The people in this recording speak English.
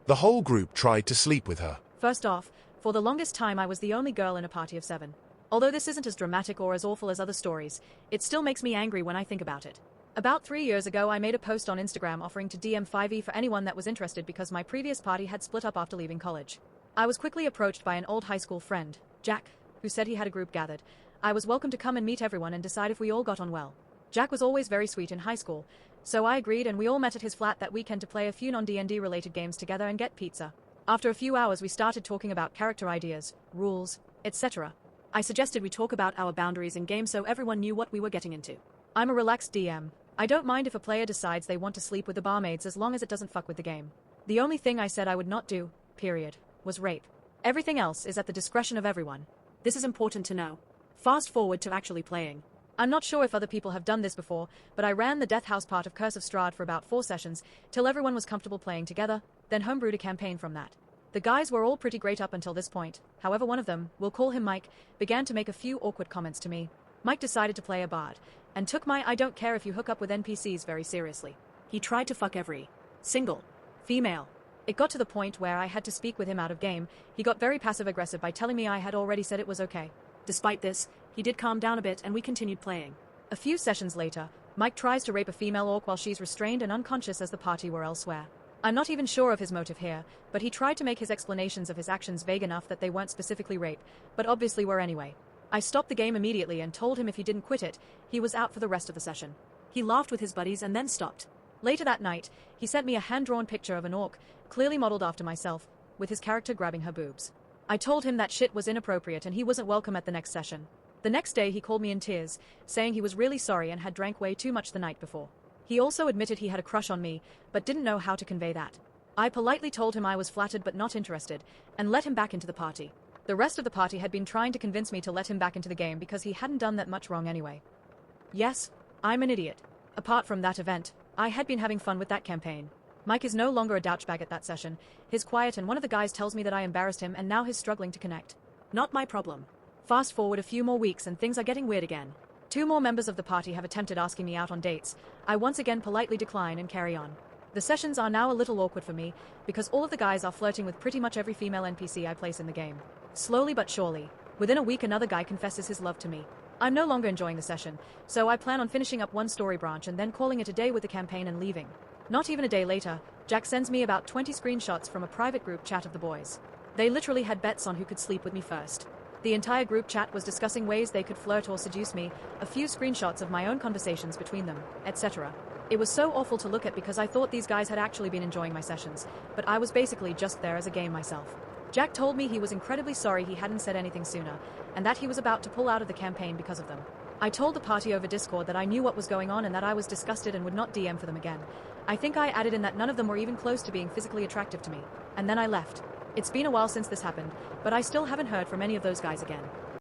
The whole group tried to sleep with her. First off, for the longest time I was the only girl in a party of 7. Although this isn't as dramatic or as awful as other stories, it still makes me angry when I think about it. About 3 years ago I made a post on Instagram offering to DM 5e for anyone that was interested because my previous party had split up after leaving college. I was quickly approached by an old high school friend, Jack, who said he had a group gathered. I was welcome to come and meet everyone and decide if we all got on well. Jack was always very sweet in high school, so I agreed and we all met at his flat that weekend to play a few non-D&D related games together and get pizza. After a few hours we started talking about character ideas, rules, etc. I suggested we talk about our boundaries in game so everyone knew what we were getting into. I'm a relaxed DM. I don't mind if a player decides they want to sleep with the barmaids as long as it doesn't fuck with the game. The only thing I said I would not do, period, was rape. Everything else is at the discretion of everyone. This is important to know. Fast forward to actually playing. I'm not sure if other people have done this before, but I ran the Death House part of Curse of Strahd for about 4 sessions, till everyone was comfortable playing together, then homebrewed a campaign from that. The guys were all pretty great up until this point, however one of them, we'll call him Mike, began to make a few awkward comments to me. Mike decided to play a bard, and took my I don't care if you hook up with NPCs very seriously. He tried to fuck every single female. It got to the point where I had to speak with him out of game. He got very passive-aggressive by telling me I had already said it was okay. Despite this, he did calm down a bit and we continued playing. A few sessions later, Mike tries to rape a female orc while she's restrained and unconscious as the party were elsewhere. I'm not even sure of his motive here, but he tried to make his explanations of his actions vague enough that they weren't specifically rape, but obviously were anyway. I stopped the game immediately and told him if he didn't quit it, he was out for the rest of the session. He laughed with his buddies and then stopped. Later that night, he sent me a hand-drawn picture of an orc, clearly modeled after myself, with his character grabbing her boobs. I told him that shit was inappropriate and he wasn't welcome at the next session. The next day he called me in tears, saying he was really sorry and had drank way too much the night before. He also admitted he had a crush on me, but didn't know how to convey that. I politely told him I was flattered but not interested, and let him back into the party. The rest of the party had been trying to convince me to let him back into the game because he hadn't done that much wrong anyway. Yes, I'm an idiot. Apart from that event, I had been having fun with that campaign. Mike is no longer a douchebag at that session. He's quiet and one of the guys tells me that I embarrassed him and now he's struggling to connect. Not my problem. Fast forward a few more weeks and things are getting weird again. 2 more members of the party have attempted asking me out on dates. I once again politely decline and carry on. The sessions are now a little awkward for me, because all of the guys are flirting with pretty much every female NPC I place in the game. Slowly but surely, within a week another guy confesses his love to me. I'm no longer enjoying the session, so I plan on finishing up one story branch and then calling it a day with the campaign and leaving. Not even a day later, Jack sends me about 20 screenshots from a private group chat of the boys. They literally had bets on who could sleep with me first. The entire group chat was discussing ways they could flirt or seduce me, a few screenshots of my own conversations between them, etc. It was so awful to look at because I thought these guys had actually been enjoying my sessions, but I was basically just there as a game myself. Jack told me he was incredibly sorry he hadn't said anything sooner, and that he was about to pull out of the campaign because of them. I told the party over Discord that I knew what was going on and that I was disgusted and would not DM for them again. I think I added in that none of them were even close to being physically attractive to me, and then I left. It's been a while since this happened, but I still haven't heard from any of those guys again.